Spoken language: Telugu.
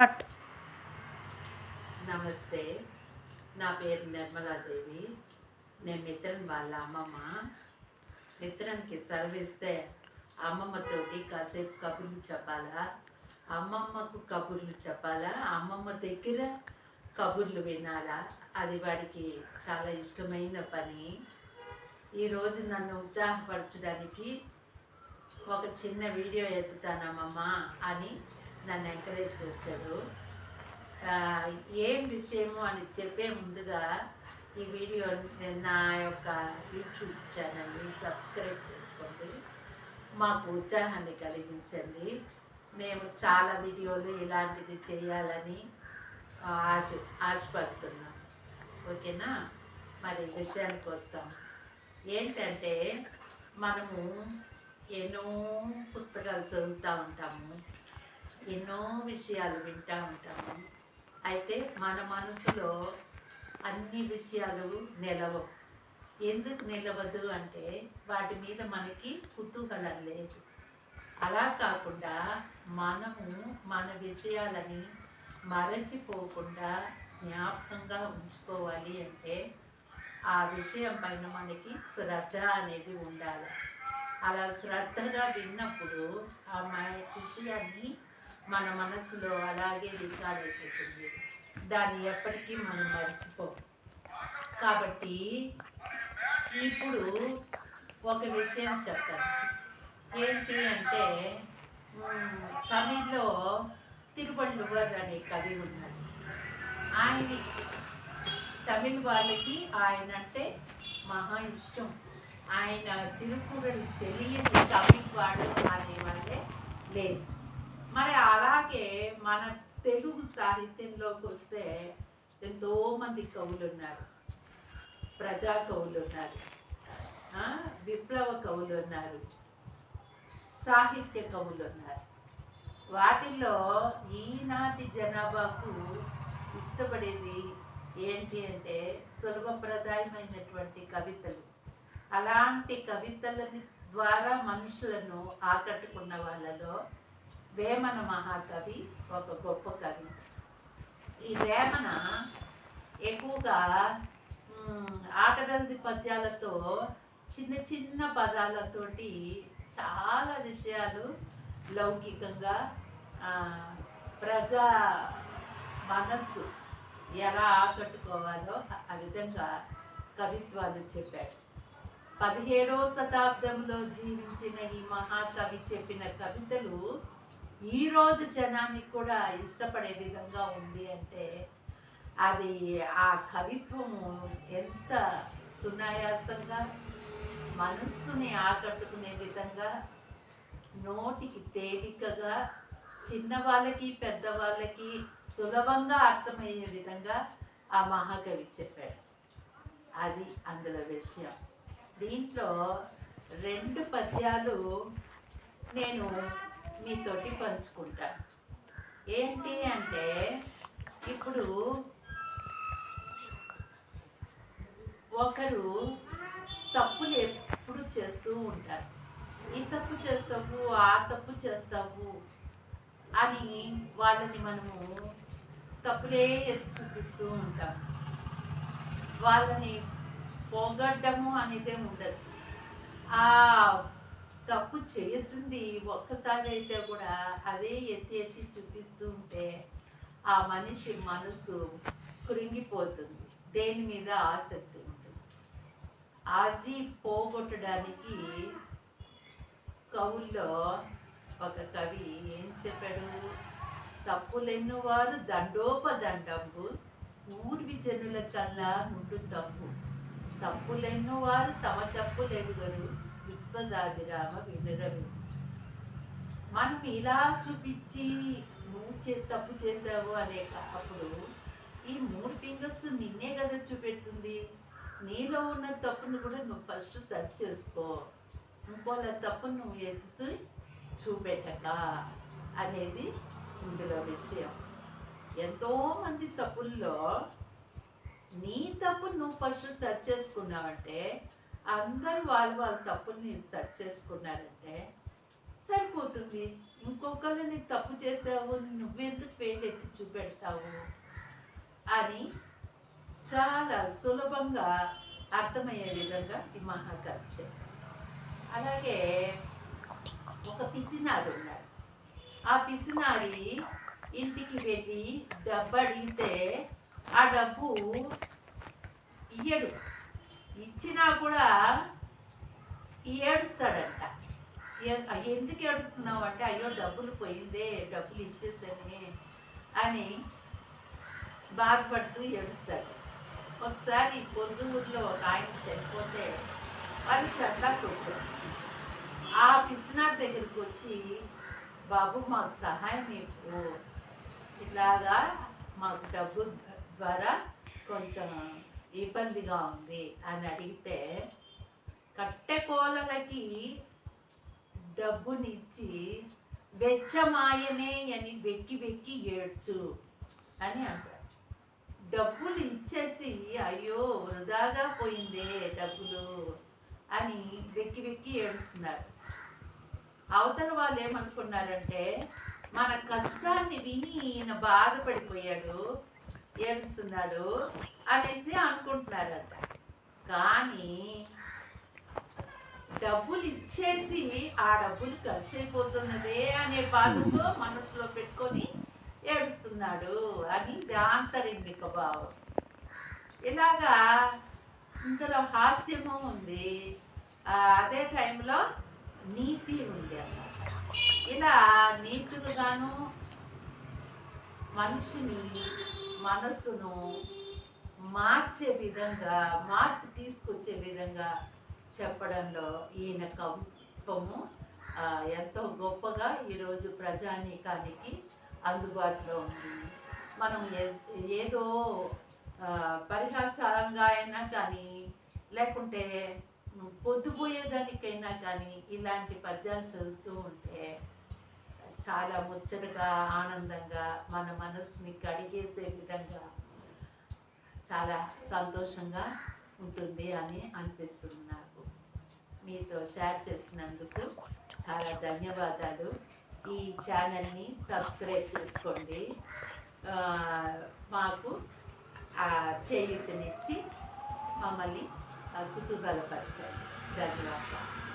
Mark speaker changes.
Speaker 1: కట్.
Speaker 2: నమస్తే. నా పేరు నిర్మలాదేవి. నేను మిత్రన్ వాళ్ళ అమ్మమ్మ. మిత్రన్కి సెలవిస్తే అమ్మమ్మతోటి కాసేపు కబుర్లు చెప్పాలా, అమ్మమ్మకు కబుర్లు చెప్పాలా, అమ్మమ్మ దగ్గర కబుర్లు వినాలా, అది వాడికి చాలా ఇష్టమైన పని. ఈరోజు నన్ను ఉత్సాహపరచడానికి ఒక చిన్న వీడియో ఎత్తుతానమ్మమ్మ అని నన్ను ఎంకరేజ్ చేశాడు. ఏం విషయము అని చెప్పే ముందుగా ఈ వీడియో నా యొక్క యూట్యూబ్ ఛానల్ని సబ్స్క్రైబ్ చేసుకోండి, మాకు ఉత్సాహాన్ని కలిగించండి. మేము చాలా వీడియోలు ఇలాంటిది చేయాలని ఆశపడుతున్నాం. ఓకేనా? మరి విషయానికి వస్తాం. ఏంటంటే మనము ఎన్నో పుస్తకాలు చదువుతూ ఉంటాము, ఎన్నో విషయాలు వింటూ ఉంటాము. అయితే మన మనసులో అన్ని విషయాలు నిలవవు. ఎందుకు నిలవదు అంటే వాటి మీద మనకి కుతూహలం లేదు. అలా కాకుండా మనము మన విషయాలని మరచిపోకుండా జ్ఞాపకంగా ఉంచుకోవాలి అంటే ఆ విషయం పైన మనకి శ్రద్ధ అనేది ఉండాలి. అలా శ్రద్ధగా విన్నప్పుడు ఆ విషయాన్ని మన మనసులో అలాగే రికార్డ్ అయిపోతుంది. దాన్ని ఎప్పటికీ మనం మర్చిపోం. కాబట్టి ఇప్పుడు ఒక విషయం చెప్తాను. ఏంటి అంటే తమిళ్లో తిరువళ్ళువర్ అనే కవి ఉన్నాడు. ఆయనకి తమిళ్ వాళ్ళకి ఆయన అంటే మహా ఇష్టం. ఆయన తిరుకురల్ తెలియని తమిళ్ వాడు అనేవాళ్ళే లేదు. మరి అలాగే మన తెలుగు సాహిత్యంలోకి వస్తే ఎంతోమంది కవులు ఉన్నారు. ప్రజా కవులు ఉన్నారు, విప్లవ కవులు ఉన్నారు, సాహిత్య కవులు ఉన్నారు. వాటిల్లో ఈనాటి జనాభాకు ఇష్టపడేది ఏంటి అంటే సులభప్రదాయమైనటువంటి కవితలు. అలాంటి కవితలని ద్వారా మనుషులను ఆకట్టుకున్న వాళ్ళలో వేమన మహాకవి ఒక గొప్ప కవి. ఈ వేమన ఎక్కువగా ఆటగల్ది పద్యాలతో చిన్న చిన్న పదాలతోటి చాలా విషయాలు లౌకికంగా ప్రజా మనస్సు ఎలా ఆకట్టుకోవాలో ఆ విధంగా కవిత్వాలు చెప్పాడు. 17వ శతాబ్దంలో జీవించిన ఈ మహాకవి చెప్పిన కవితలు ఈరోజు జనానికి కూడా ఇష్టపడే విధంగా ఉంది అంటే అది ఆ కవిత్వము ఎంత సునాయాసంగా మనస్సుని ఆకట్టుకునే విధంగా, నోటికి తేలికగా, చిన్నవాళ్ళకి పెద్దవాళ్ళకి సులభంగా అర్థమయ్యే విధంగా ఆ మహాకవి చెప్పాడు. అది అందులో విషయం. దీంట్లో 2 పద్యాలు నేను మీతోటి పంచుకుంటాను. ఏంటి అంటే ఇప్పుడు ఒకరు తప్పులు ఎప్పుడు చేస్తూ ఉంటారు. ఈ తప్పు చేస్తావు, ఆ తప్పు చేస్తావు అని వాళ్ళని మనము తప్పులే ఎత్తి చూపిస్తూ ఉంటాం. వాళ్ళని పోగొట్టము అనేదే ఉండదు. ఆ తప్పు చేసింది ఒక్కసారి అయితే కూడా అదే ఎత్తి ఎత్తి చూపిస్తూ ఉంటే ఆ మనిషి మనసు కృంగిపోతుంది, దేని మీద ఆసక్తి ఉంటుంది. అది పోగొట్టడానికి కవుల్లో ఒక కవి ఏం చెప్పాడు? తప్పులెన్నువారు దండోపదండంబు ఊర్వి జనుల కల్లా నుండు తప్పు, తప్పులెన్నువారు తమ తప్పులెరుగరు విశ్వదాభిరామ వినురవి. మనం ఇలా చూపించి నువ్వు తప్పు చేసావు అనే అప్పుడు ఈ 3 ఫింగర్స్ నిన్నే కదా చూపెడుతుంది. నీలో ఉన్న తప్పును కూడా నువ్వు ఫస్ట్ సర్చ్ చేసుకో, ఇంకోళ్ళ తప్పును నువ్వు ఎత్తుతూ చూపెట్టక అనేది ఇందులో విషయం. ఎంతోమంది తప్పుల్లో నీ తప్పు నువ్వు ఫస్ట్ సర్చ్ చేసుకున్నావంటే, అందరూ వాళ్ళ తప్పుల్ని సర్చ్ చేసుకున్నారంటే సరిపోతుంది. ఇంకొకళ్ళని తప్పు చేసావు, నువ్వెందుకు వేలెత్తి చూపెడతావు అని చాలా సులభంగా అర్థమయ్యే విధంగా ఈ మహాకవి చెప్పారు. అలాగే ఒక పిసినారి ఉన్నాడు. ఆ పిసినారి ఇంటికి వెళ్ళి డబ్బు అడిగితే ఆ డబ్బు ఇయ్యడు. ఇచ్చినా కూడా ఏడుస్తాడంట. ఎందుకు ఏడుస్తున్నావు అంటే, అయ్యో డబ్బులు పోయిందే, డబ్బులు ఇచ్చేసానే అని బాధపడుతూ ఏడుస్తాడు. ఒకసారి పొద్దుగూరులో ఒక ఆయన చనిపోతే వాళ్ళు చందాకు వచ్చారు. ఆ పిచ్చినాటి దగ్గరికి వచ్చి, బాబు మాకు సహాయం ఇవ్వు, ఇలాగా మాకు డబ్బు ద్వారా కొంచెం ఇబ్బందిగా ఉంది అని అడిగితే, కట్టె కోలలకి డబ్బునిచ్చి వెచ్చమాయనే అని వెక్కి వెక్కి ఏడ్చు అని అంటారు. డబ్బులు ఇచ్చేసి అయ్యో వృధాగా పోయిందే డబ్బులు అని వెక్కి వెక్కి ఏడుస్తున్నారు. అవతల వాళ్ళు ఏమనుకున్నారంటే, మన కష్టాన్ని విని ఈయన బాధపడిపోయాడు, ఏడుస్తున్నాడు అనేసి అనుకుంటున్నారంట. కానీ డబ్బులు ఇచ్చేసి ఆ డబ్బులు ఖర్చు అయిపోతున్నదే అనే బాధతో మనసులో పెట్టుకొని ఏడుస్తున్నాడు అని ఆంతరింగిక భావం. ఇలాగా ఇందులో హాస్యము ఉంది, అదే టైంలో నీతి ఉంది అన్నమాట. ఇలా నీతులుగాను మనిషిని మనసును మార్చే విధంగా, మార్పు తీసుకొచ్చే విధంగా చెప్పడంలో ఈయన కవిత్వము ఎంతో గొప్పగా ఈరోజు ప్రజానీకానికి అందుబాటులో ఉంది. మనం ఏదో పరిహాసంగా అయినా కానీ, లేకుంటే పొద్దుపోయేదానికైనా కానీ ఇలాంటి పద్యాలు చదువుతూ ఉంటే చాలా ముచ్చటగా, ఆనందంగా, మన మనసుని కడిగేసే విధంగా చాలా సంతోషంగా ఉంటుంది అని అనిపిస్తుంది నాకు. మీతో షేర్ చేసినందుకు చాలా ధన్యవాదాలు. ఈ ఛానల్ని సబ్స్క్రైబ్ చేసుకోండి, మాకు చేయూతనిచ్చి మమ్మల్ని కుతూహలపరచండి. ధన్యవాదాలు.